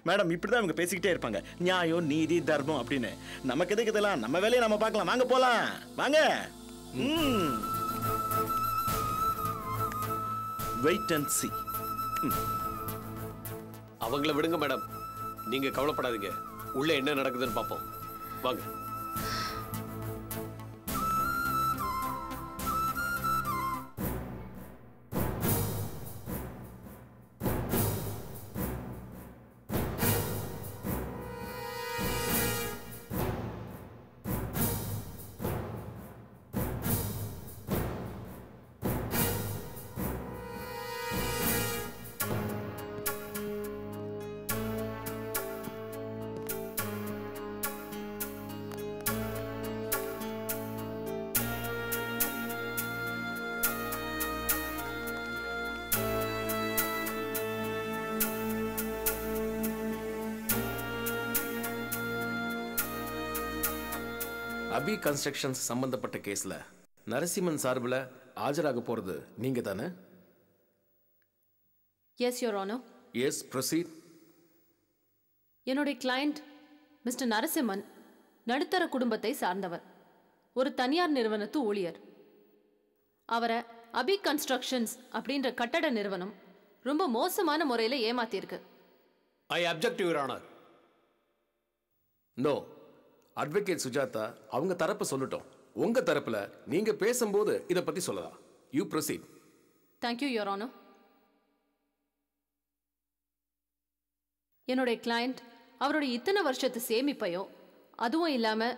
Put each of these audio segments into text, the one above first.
Madam இப்படிதான் இவங்க பேசிக்கிட்டே இருப்பாங்க, நியாயம் நீதி தர்மம் அப்படின்னு. நமக்கு எதுக்கு இதெல்லாம், நம்ம வேலையை நம்ம பார்க்கலாம். வாங்க போலாம், வாங்க. Wait and see. அவங்கள விடுங்க மேடம், நீங்க கவலைப்படாதீங்க. உள்ள என்ன நடக்குதுன்னு பார்ப்போம், வாங்க. அபி கன்ஸ்ட்ரக்ஷன்ஸ் சம்பந்தப்பட்ட கேஸ்ல நரசிம்மன் சார்பில் ஆஜராக போறது நீங்க தானே? Yes your honour. Yes, proceed. என்னுடைய கிளையண்ட் மிஸ்டர் நரசிம்மன் நடுத்தர குடும்பத்தை சார்ந்தவர், ஒரு தனியார் நிறுவனத்து ஊழியர். அவரை அபி கன்ஸ்ட்ரக்ஷன்ஸ் அப்படின்ற கட்டட நிறுவனம் ரொம்ப மோசமான முறையில் ஏமாத்தியிருக்கு. I object your honour. No, advocate Sujatha அவங்க தரப்பு சொல்லட்டும். உங்க தரப்புல நீங்க பேசும்போது இதை பத்தி சொல்லலாம். You proceed. Thank you your honour. என்னுடைய கிளையண்ட் அவருடைய இத்தனை வருஷத்து சேமிப்பையும், அதுவும் இல்லாம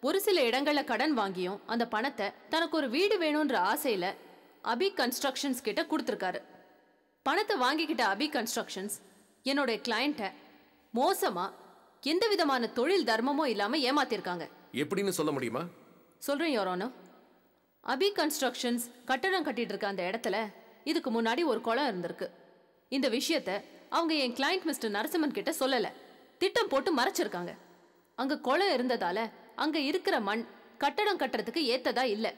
ஒரு சில இடங்கள்ல கடன் வாங்கியும் அந்த பணத்தை தனக்கு ஒரு வீடு வேணும்ன்ற ஆசையில அபி கன்ஸ்ட்ரக்ஷன்ஸ் கிட்ட கொடுத்துருக்காரு. பணத்தை வாங்கிக்கிட்ட அபி கன்ஸ்ட்ரக்ஷன்ஸ் என்னுடைய கிளையண்ட்டை மோசமா எந்த விதமான தொழில் தர்மமும் இல்லாம ஏமாத்திருக்காங்க. எப்படின்னு சொல்ல முடியுமா? சொல்றேன் யுவர் ஆனர். அபி கன்ஸ்ட்ரக்ஷன்ஸ் கட்டடம் கட்டிட்டு இருக்க அந்த இடத்துல இதுக்கு முன்னாடி ஒரு குளம் இருந்திருக்கு. இந்த விஷயத்த அவங்க என் கிளையண்ட் மிஸ்டர் நரசிம்மன் கிட்ட சொல்லல, திட்டம் போட்டு மறைச்சிருக்காங்க. அங்க குளம் இருந்ததால அங்க இருக்கிற மண் கட்டடம் கட்டுறதுக்கு ஏத்ததா இல்ல.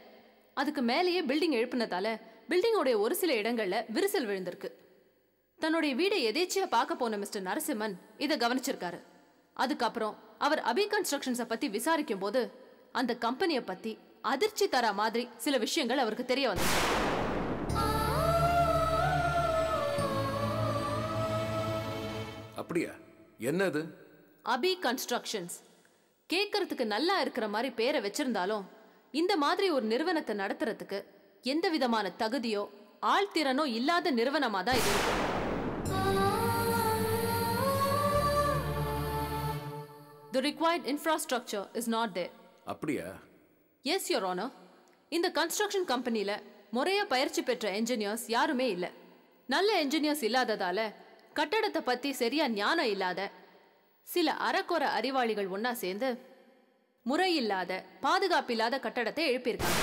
அதுக்கு மேலேயே பில்டிங் எழுப்பினதால பில்டிங்கோடைய ஒரு சில இடங்கள்ல விரிசல் விழுந்திருக்கு. தன்னுடைய வீடை எதேச்சியா பார்க்க போன மிஸ்டர் நரசிம்மன் இதை கவனிச்சிருக்காரு. அதுக்கப்புறம் அவர் அபி கன்ஸ்ட்ரக்ஷன்ஸை பத்தி விசாரிக்கும் போது அந்த கம்பெனியை பத்தி அதிர்ச்சி தர மாதிரி சில விஷயங்கள் அவருக்கு தெரிய வந்தது. அப்படியா? என்னது? அபி கன்ஸ்ட்ரக்ஷன்ஸ் கேட்கறதுக்கு நல்லா இருக்கிற மாதிரி பேரை வச்சிருந்தாலும் இந்த மாதிரி ஒரு நிறுவனத்தை நடத்துறதுக்கு எந்த விதமான தகுதியோ ஆழ்திறனோ இல்லாத நிறுவனமா தான் இது. The required infrastructure is not there. அப்படியா? Yes, Your Honor. இந்த கன்ஸ்ட்ரக்ஷன் கம்பெனில முறையா பயிற்சி பெற்ற என்ஜினியர்ஸ் யாருமே இல்ல. நல்ல என்ஜினியர்ஸ் இல்லாததால கட்டடத்தை பத்தி சரியா ஞானம் இல்லாத சில அறக்குறை அறிவாளிகள் ஒன்னா சேர்ந்து முறையில்லாத பாதுகாப்பில்லாத கட்டடத்தை எழுப்பியிருக்காங்க.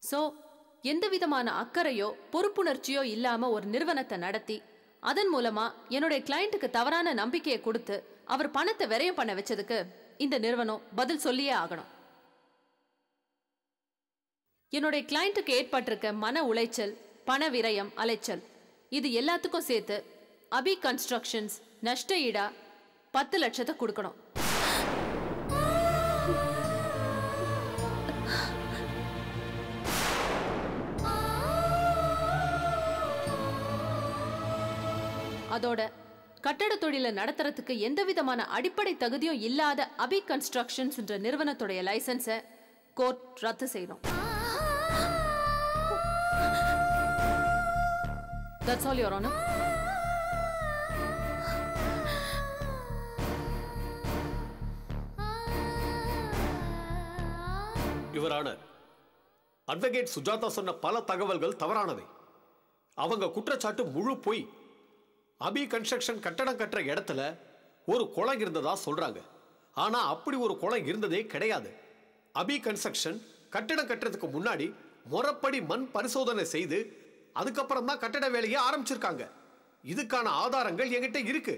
சோ எந்த விதமான அக்கறையோ பொறுப்புணர்ச்சியோ இல்லாம ஒரு நிறுவனத்தை நடத்தி அதன் மூலமா என்னுடைய கிளையண்ட்டுக்கு தவறான நம்பிக்கையை கொடுத்து அவர் பணத்தை விரயம் பண்ண வச்சதுக்கு இந்த நிறுவனம் பதில் சொல்லியே ஆகணும். என்னுடைய கிளையண்ட்டுக்கு ஏற்பட்டிருக்க மன உளைச்சல், பண விரயம், அலைச்சல் இது எல்லாத்துக்கும் சேர்த்து அபி கன்ஸ்ட்ரக்ஷன்ஸ் நஷ்ட ஈடா 10 லட்சத்தை கொடுக்கணும். அதோட கட்டட தொழிலை நடத்துறதுக்கு எந்த விதமான அடிப்படை தகுதியும் இல்லாத அபி கன்ஸ்ட்ரக்ஷன்ஸ் என்ற நிறுவனத்துடைய லைசன்ஸை கோர்ட் ரத்து செய்யணும். That's all, Your Honor. Your honour, advocate Sujatha சொன்ன பல தகவல்கள் தவறானவை. அவங்க குற்றச்சாட்டு முழு பொய். அபி கன்ஸ்ட்ரக்ஷன் கட்டடம் கட்டுற இடத்துல ஒரு குளம் இருந்ததா சொல்றாங்க. ஆனா அப்படி ஒரு குளம் இருந்ததே கிடையாது. அபி கன்ஸ்ட்ரக்ஷன் கட்டடம் கட்டுறதுக்கு முன்னாடி முறைப்படி மண் பரிசோதனை செய்து அதுக்கப்புறம் தான் கட்டட வேலையை ஆரம்பிச்சிருக்காங்க. இதுக்கான ஆதாரங்கள் என்கிட்ட இருக்கு.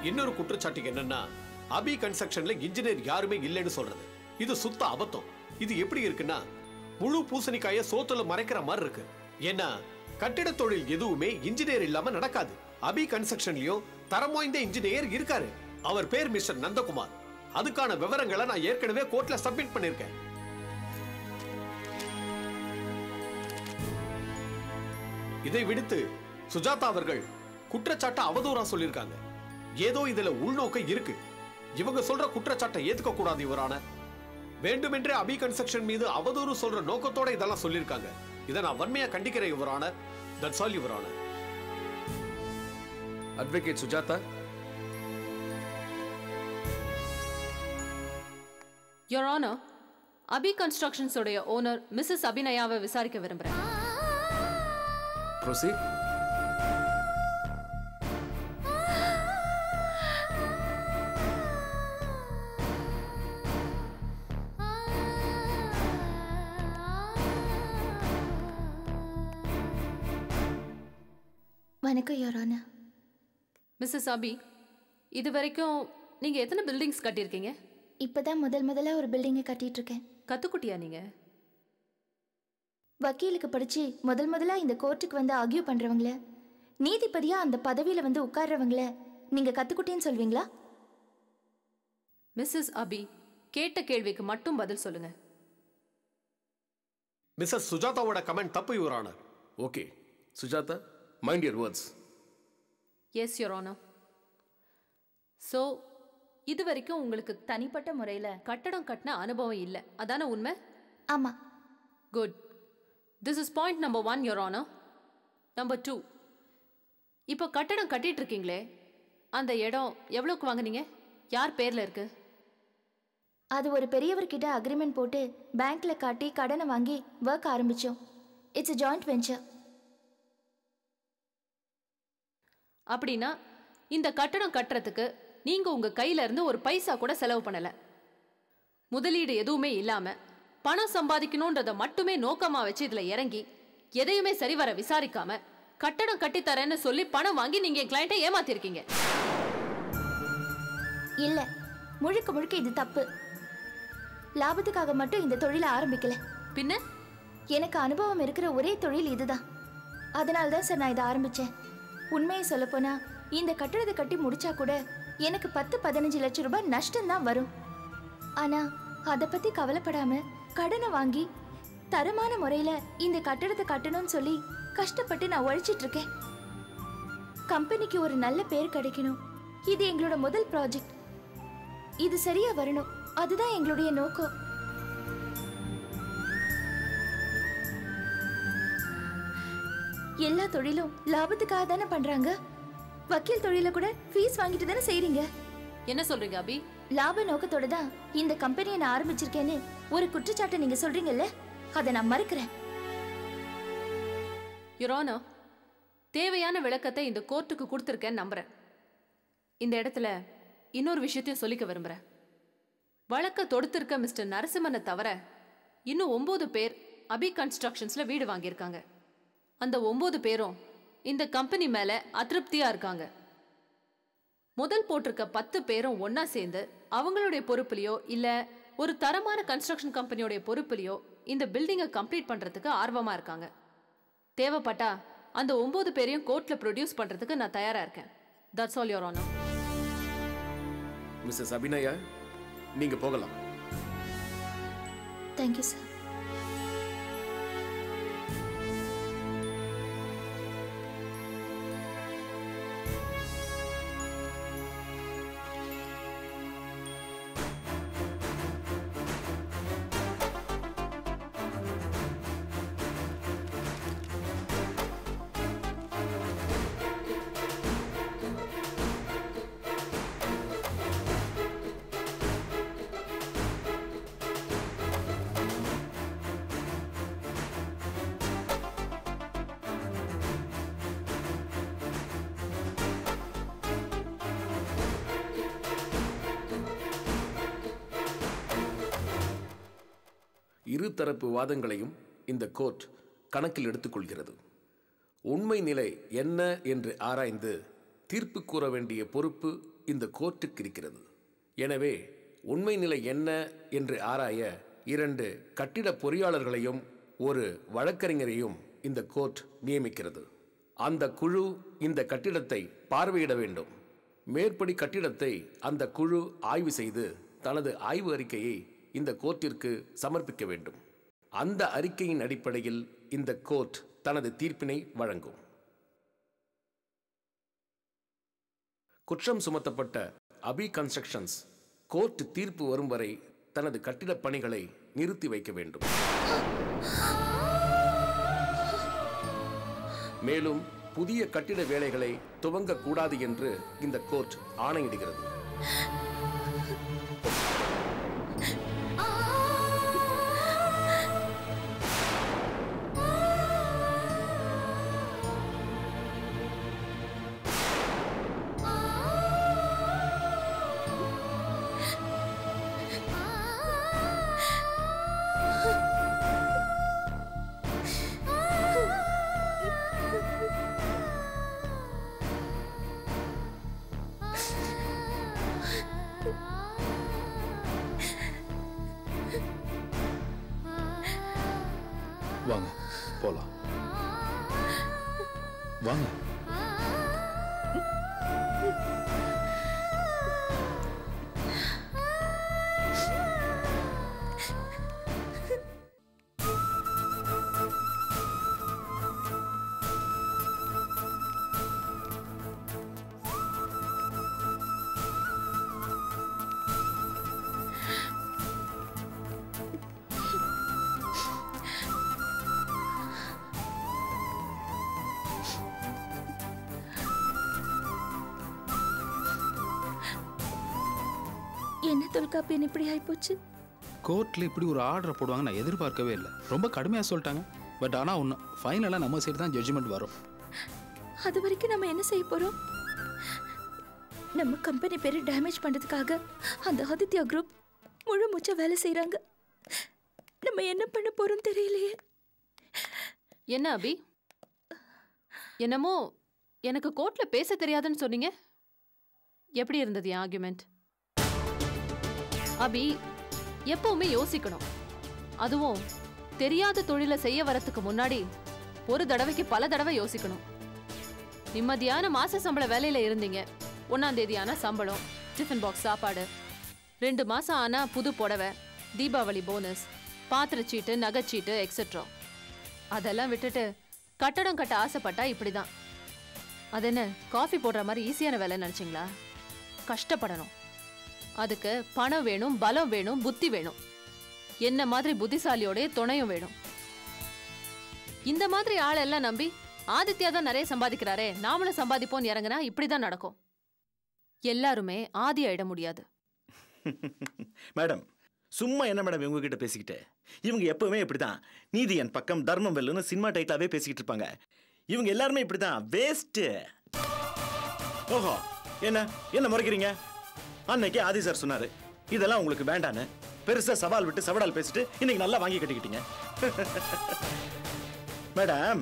இன்னொரு குற்றச்சாட்டு என்னன்னா, அபி கன்ஸ்ட்ரக்ஷன்ல இன்ஜினியர் யாருமே இல்லைன்னு சொல்றது. இது சுத்த அபத்தம். இது எப்படி இருக்குன்னா முழு பூசணிக்காய சோத்துல மறைக்கிற மாதிரி இருக்கு. ஏன்னா கட்டிட தொழில் எதுவுமே இன்ஜினியர் இல்லாம நடக்காது. அபி கன்ஸ்ட்ரக்ஷன்லயும் தரம் வாய்ந்த இன்ஜினியர் இருக்காரு. அவர் பேர் மிஸ்டர் நந்தகுமார். அதுக்கான விவரங்களை நான் ஏற்கனவே கோர்ட்ல சப்மிட் பண்ணிருக்கேன். இதை விடுத்து சுஜாதா அவர்கள் குற்றச்சாட்டை அவதூறா சொல்லியிருக்காங்க. ஏதோ இதுல உள்நோக்கம் இருக்கு. இவங்க சொல்ற குற்றச்சாட்டை ஏத்துக்க கூடாது யுவரான. வேண்டுமென்றே அபி கன்ஸ்ட்ரக்ஷன் மீது அவதூறு சொல்ற நோக்கத்தோட இதெல்லாம் சொல்லியிருக்காங்க. இதை நான் வன்மையா கண்டிக்கிறேன் your honour. That's all your honour. Advocate Sujatha. Your honour, Abhi constructions உடைய ஓனர் மிஸ்ஸஸ் அபிநயாவை விசாரிக்க விரும்புறேன். Proceed. வணக்கம் யுவர் ஆனர். மிஸ்ஸஸ் அபி, இது வரைக்கும் நீங்க எத்தனை பில்டிங்ஸ் கட்டியிருக்கீங்க? இப்பதான் முதல்ல ஒரு பில்டிங்கை கட்டிட்டு இருக்கேன். கத்துக்குட்டியா நீங்க? வக்கீலுக்கு படிச்சு முதல்ல இந்த கோர்ட்டுக்கு வந்து ஆர்கியூ பண்றவங்கள, நீதிபதியா அந்த பதவியில வந்து உட்கார்றவங்கள நீங்க கத்துக்குட்டின்னு சொல்வீங்களா? மிஸ்ஸஸ் அபி, கேட்ட கேள்விக்கு மட்டும் பதில் சொல்லுங்க. மிஸ்ஸஸ் சுஜாதாவோட கமெண்ட் தப்பு your honour. Okay Sujatha, mind your words. Yes your honour. So இது வரைக்கும் உங்களுக்கு தனிப்பட்ட முறையில் கட்டடம் கட்டின அனுபவம் இல்லை, அதான உண்மை? ஆமா. Good. This is point number 1 your honour. Number 2, இப்போ கட்டடம் கட்டிட்டு இருக்கீங்களே, அந்த இடம் எவ்வளோக்கு வாங்குனீங்க? யார் பேரில் இருக்கு? அது ஒரு பெரியவர்கிட்ட அக்ரிமெண்ட் போட்டு பேங்க்ல காட்டி கடனை வாங்கி ஒர்க் ஆரம்பிச்சோம். It's a joint venture. அப்படின்னா இந்த கட்டடம் கட்டுறதுக்கு நீங்க உங்க கையில இருந்து ஒரு பைசா கூட செலவு பண்ணல. முதலீடு எதுவுமே இல்லாம பணம் சம்பாதிக்கணும்ன்றத மட்டுமே நோக்கமா வச்சு இதுல இறங்கி எதையுமே சரிவர விசாரிக்காம கட்டடம் கட்டி தரேன்னு சொல்லி பணம் வாங்கி நீங்க என் கிளையண்ட்டை ஏமாத்திருக்கீங்க. இல்ல, முழுக்க இது தப்பு. லாபத்துக்காக மட்டும் இந்த தொழிலை ஆரம்பிக்கல. பின்ன எனக்கு அனுபவம் இருக்கிற ஒரே தொழில் இதுதான். அதனால தான் சார் நான் இதை ஆரம்பிச்சேன். உண்மையை சொல்லப்போனா இந்த கட்டடத்தை கட்டி முடிச்சா கூட எனக்கு 10-15 லட்சம் ரூபாய் நஷ்டம் தான் வரும். ஆனா அதை பத்தி கவலைப்படாம கடனை வாங்கி தரமான முறையில இந்த கட்டடத்தை கட்டணும்னு சொல்லி கஷ்டப்பட்டு நான் உழைச்சிட்டு இருக்கேன். கம்பெனிக்கு ஒரு நல்ல பேர் கிடைக்கணும். இது எங்களோட முதல் ப்ராஜெக்ட். இது சரியா வரணும், அதுதான் எங்களுடைய நோக்கம். எல்லா தொழிலும் லாபத்துக்காக தானே பண்றாங்க. வக்கீல் தொழில கூட ஃபீஸ் வாங்கிட்டு தானே செய்றீங்க. என்ன சொல்றீங்க அபி? லாப நோக்கத்தோட தான் இந்த கம்பெனியை நான் ஆரம்பிச்சிருக்கேன்னு ஒரு குற்றச்சாட்டை நீங்க சொல்றீங்கல்ல, அதை நான் மறுக்கிறேன். யுவர் ஆனர், தேவையான விளக்கத்தை இந்த கோர்ட்டுக்கு கொடுத்துருக்கேன்னு நம்புறேன். இந்த இடத்துல இன்னொரு விஷயத்தையும் சொல்லிக்க விரும்புறேன். வழக்க தொடுத்திருக்க மிஸ்டர் நரசிம்மனை தவிர இன்னும் 9 பேர் அபி கன்ஸ்ட்ரக்ஷன்ஸ்ல வீடு வாங்கியிருக்காங்க. அந்த 9 பேரும் இந்த கம்பெனி மேல அதிருப்தியா இருக்காங்க. முதல் போட்டிருக்க 10 பேரும் ஒன்னா சேர்ந்து அவங்களுடைய பொறுப்புலையோ இல்ல ஒரு தரமான கன்ஸ்ட்ரக்ஷன் கம்பெனியோட பொறுப்புலையோ இந்த பில்டிங்கை கம்ப்ளீட் பண்றதுக்கு ஆர்வமா இருக்காங்க. தேவைப்பட்டா அந்த 9 பேரையும் கோர்ட்ல ப்ரொடியூஸ் பண்றதுக்கு நான் தயாரா இருக்கேன். That's all your honour. Missus Abhinaya, நீங்க போகலாம். Thank you sir. இருதரப்பு வாதங்களையும் இந்த கோர்ட் கணக்கில் எடுத்துக்கொள்கிறது. உண்மை நிலை என்ன என்று ஆராய்ந்து தீர்ப்பு கூற வேண்டிய பொறுப்பு இந்த கோர்ட்டுக்கு இருக்கிறது. எனவே உண்மை நிலை என்ன என்று ஆராய 2 கட்டிட பொறியாளர்களையும் ஒரு வழக்கறிஞரையும் இந்த கோர்ட் நியமிக்கிறது. அந்த குழு இந்த கட்டிடத்தை பார்வையிட வேண்டும். மேற்படி கட்டிடத்தை அந்த குழு ஆய்வு செய்து தனது ஆய்வு அறிக்கையை இந்த கோர்ட்டிற்கு சமர்ப்பிக்க வேண்டும். அந்த அறிக்கையின் அடிப்படையில் இந்த கோர்ட் தனது தீர்ப்பினை வழங்கும். குற்றம் சுமத்தப்பட்ட அபி கன்ஸ்ட்ரக்ஷன்ஸ் கோர்ட் தீர்ப்பு வரும் வரை தனது கட்டிடப் பணிகளை நிறுத்தி வைக்க வேண்டும். மேலும் புதிய கட்டிட வேலைகளை துவங்கக்கூடாது என்று இந்த கோர்ட் ஆணையிடுகிறது. வாங்க போலாம். வாங்க. என்ன தொல்காப்பியன் இப்படி ஆயிப்போச்சு? கோர்ட்ல இப்படி ஒரு ஆர்டர் போடுவாங்க நான் எதிர்பார்க்கவே இல்லை. ரொம்ப கடுமையாக சொல்லிட்டாங்க. பட் ஆனால் ஒன்று, ஃபைனலாக நம்ம சைடு தான் ஜட்ஜ்மெண்ட் வரும். அது வரைக்கும் நம்ம என்ன செய்ய போறோம்? நம்ம கம்பெனி பேரை டேமேஜ் பண்றதுக்காக அந்த ஆதித்யா குரூப் முழு மூச்சா வேலை செய்யறாங்க. நம்ம என்ன பண்ண போறோம் தெரியலையே. என்ன அபி, என்னமோ எனக்கு கோர்ட்ல பேச தெரியாதுன்னு சொன்னீங்க. எப்படி இருந்தது என் ஆர்குமெண்ட்? அபி, எப்பவுமே யோசிக்கணும். அதுவும் தெரியாத தொழிலை செய்ய வரத்துக்கு முன்னாடி ஒரு தடவைக்கு பல தடவை யோசிக்கணும். நிம்மதியான மாச சம்பள வேலையில இருந்தீங்க. 1ஆம் தேதி ஆனா சம்பளம், டிஃபன் பாக்ஸ் சாப்பாடு, 2 மாசம் ஆனா புது புடவை, தீபாவளி போனஸ், பாத்திரச்சீட்டு, நகைச்சீட்டு எக்ஸெட்ரா. அதெல்லாம் விட்டுட்டு கட்டடம் கட்ட ஆசைப்பட்டா இப்படிதான். அது என்ன காஃபி போடுற மாதிரி ஈஸியான வேலை நினைச்சிங்களா? கஷ்டப்படணும். அதுக்கு பணம் வேணும், பலம் வேணும், புத்தி வேணும். என்ன மாதிரி புத்திசாலியோட துணையும் வேணும். இந்த மாதிரி ஆளெல்லாம் நம்பி ஆதித்யா தான் நிறைய சம்பாதிக்கிறாரே, நாமளும் சம்பாதிப்போம் இறங்கினா இப்படிதான் நடக்கும். எல்லாருமே ஆதி ஆயிட முடியாது. மேடம், சும்மா என்ன மேடம் இவங்க கிட்ட பேசிக்கிட்டு? இவங்க எப்பவுமே இப்படிதான். நீதி என் பக்கம், தர்மம் வெல்லுன்னு சினிமா டைட்டிலாவே பேசிக்கிட்டு இருப்பாங்க. இவங்க எல்லாருமே இப்படிதான். வேஸ்ட். ஓஹோ, என்ன என்ன முறைக்கிறீங்க? அன்னைக்கு ஆதி சார் சொன்னாரு இதெல்லாம் உங்களுக்கு வேண்டான்னு. பெருசா சவால் விட்டு சவடால் பேசிட்டு இன்னைக்கு நல்லா வாங்கி கட்டிக்கிட்டீங்க. மேடம்,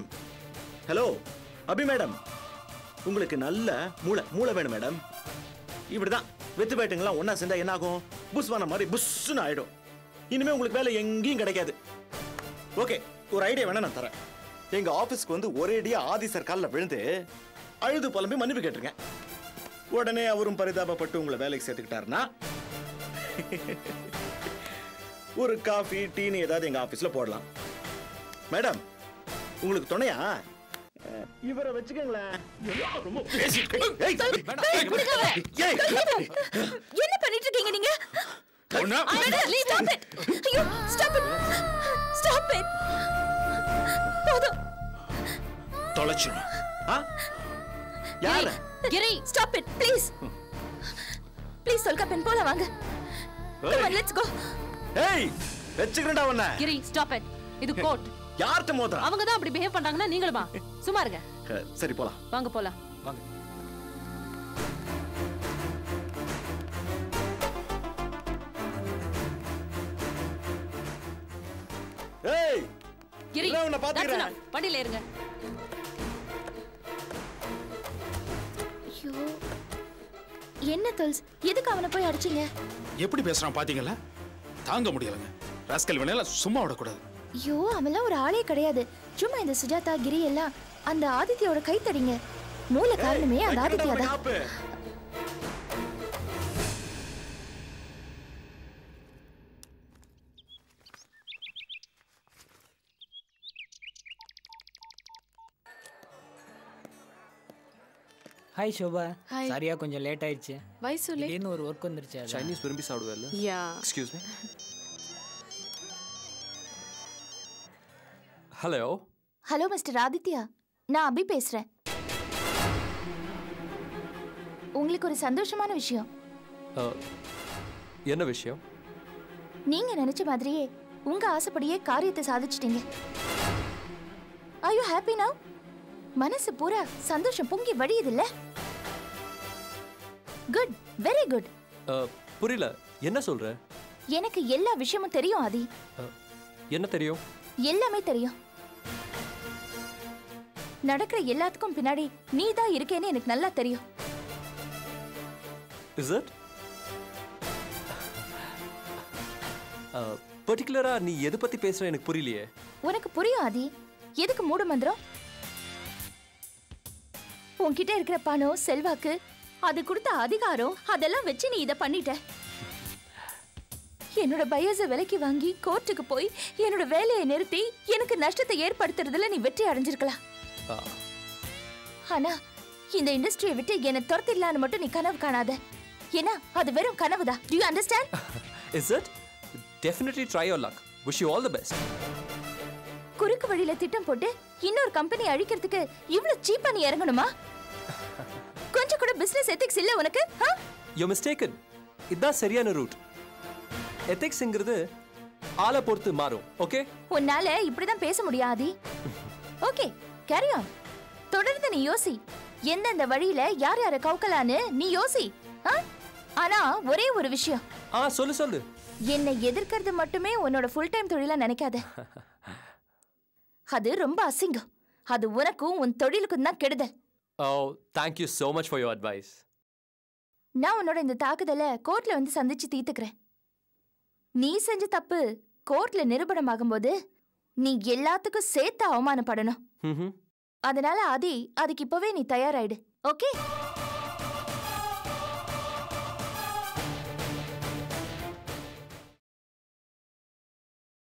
ஹலோ அபி மேடம், உங்களுக்கு நல்ல மூளை வேணும் மேடம். இப்படிதான் வெத்து பேட்டுங்களாம் ஒன்னா சேர்ந்தா என்ன ஆகும்? புஷ்வான மாதிரி புஷ்னு ஆயிடும். இனிமே உங்களுக்கு வேலை எங்கேயும் கிடைக்காது. ஓகே, ஒரு ஐடியா வேணா நான் தரேன். எங்க ஆபீஸ்க்கு வந்து ஒரேடியா ஆதி சார் காலில் விழுந்து அழுது புலம்பி மன்னிப்பு கேட்டுருங்க. உடனே அவரும் பரிதாபப்பட்டு உங்களை வேலைக்கு சேர்த்துக்கிட்டாருன்னா ஒரு காஃபி டீன்னு ஏதாவது எங்க ஆபீஸ்ல போடலாம். மேடம், உங்களுக்கு துணையா இவரை வச்சுக்கங்களேன். என்ன பண்ணிட்டு இருக்கீங்க நீங்க? தொலைச்சிடும். யாரு? கிரி, stop it, please. Please Tholkappiyan போலாம் வாங்க. Come on, let's go. ஏய், வெச்சுக்கறடா உன்னை. கிரி, stop it. இது கோர்ட். யார்ட்ட மோதுறா? அவங்க தான் அப்படி பிஹேவ் பண்றாங்கன்னா நீங்களுமா? சும்மா இருங்க. சரி போலாம். வாங்க போலாம். வாங்க. ஏய், கிரி, நான் உன்னை பாத்துக்கறேன். வண்டியில இருங்க. ஐயோ, என்ன துல்ஸ், எதுக்கு அவனை போய் அடிச்சீங்க? எப்படி பேசுறான் பாத்தீங்களா? தாங்க முடியலங்க. ராஸ்கல் வேணால சும்மா விடக்கூடாது. ஐயோ, அவன்லாம் ஒரு ஆளே கிடையாது. சும்மா இந்த சுஜாதா கிரி எல்லாம் அந்த ஆதித்யோட கை தடிங்க. மூல காரணமே அந்த ஆதித்யா தான். ஹாய் ஷோபா. சரியா கொஞ்சம் லேட் ஆயிடுச்சு. வயசு திடீர்னு ஒரு ஒர்க் வந்துருச்சு. சைனீஸ் விரும்பி சாப்பிடுவேல்ல? Yeah. Excuse me. Hello. Hello mister Aditya, நான் அபி பேசுறேன். உங்களுக்கு ஒரு சந்தோஷமான விஷயம். என்ன விஷயம்? நீங்க நினைச்ச மாதிரியே உங்க ஆசைப்படியே காரியத்தை சாதிச்சிட்டீங்க. Are you happy now? மனசு பூரா சந்தோஷம் பொங்கி வழியுதுல்ல? Good, very good. புரியல, என்ன சொல்ற? எனக்கு எல்லா விஷயமும் தெரியும் ஆதி. என்ன தெரியும்? எல்லாமே தெரியும். நடக்கிற எல்லாத்துக்கும் பின்னாடி நீ தான் இருக்கேன்னு எனக்கு நல்லா தெரியும். Is it? பர்டிகுலரா நீ எதை பத்தி பேசுற எனக்கு புரியலையே. உனக்கு புரியும் ஆதி. எதுக்கு மூடு மந்திரம்? உன்கிட்ட இருக்கிற பணம், செல்வாக்கு, அது கொடுத்த அதிகாரம், அதெல்லாம் வச்சு நீ இதை பண்ணிட்ட. என்னோட பயச விலைக்கு வாங்கி கோர்ட்டுக்கு போய் என்னோட வேலையை நிறுத்தி எனக்கு நஷ்டத்தை ஏற்படுத்துறதுல நீ வெற்றி அடைஞ்சிருக்கலாம். ஆனா இந்த இண்டஸ்ட்ரியை விட்டு என்னை துரத்திடலான்னு மட்டும் நீ கனவு காணாத. ஏன்னா அது வெறும் கனவுதான். Do you understand? Is it? Definitely try your luck. Wish you all the best. குறுக்கு வழியில திட்டம் போட்டு இன்னொரு கம்பெனி அழிக்கிறதுக்கு இவ்வளவு சீப்பா நீ இறங்கணுமா? கொஞ்சம் கூட பிசினஸ் எத்திக்ஸ் இல்ல உனக்கு? You're mistaken. இதுதான் சரியான ரூட். எத்திக்ஸ்ங்கிறது ஆளை பொறுத்து மாறும். ஓகே? உன்னால இப்படிதான் பேச முடியாது. Okay, carry on. தொடர்ந்து நீ யோசி. எந்தெந்த வழியில யார் யாரை கவுக்கலான்னு நீ யோசி. ஆனா ஒரே ஒரு விஷயம். சொல்லு. என்னை எதிர்க்கிறது மட்டுமே உன்னோட ஃபுல் டைம் தொழிலா நினைக்காத. அது ரொம்ப அசிங்கம். அது உனக்கும் உன் தொழிலுக்கும் தான் கெடுதல். Oh, thank you so much for your advice. நான் உன்னோட இந்த தாக்குதலை கோர்ட்ல வந்து சந்திச்சு தீர்த்துக்கிறேன். நீ செஞ்ச தப்பு கோர்ட்ல நிரூபணம் ஆகும்போது நீ எல்லாத்துக்கும் சேர்த்து அவமானப்படணும். அதனால அதுக்கு இப்பவே நீ தயாராயிடு. ஓகே?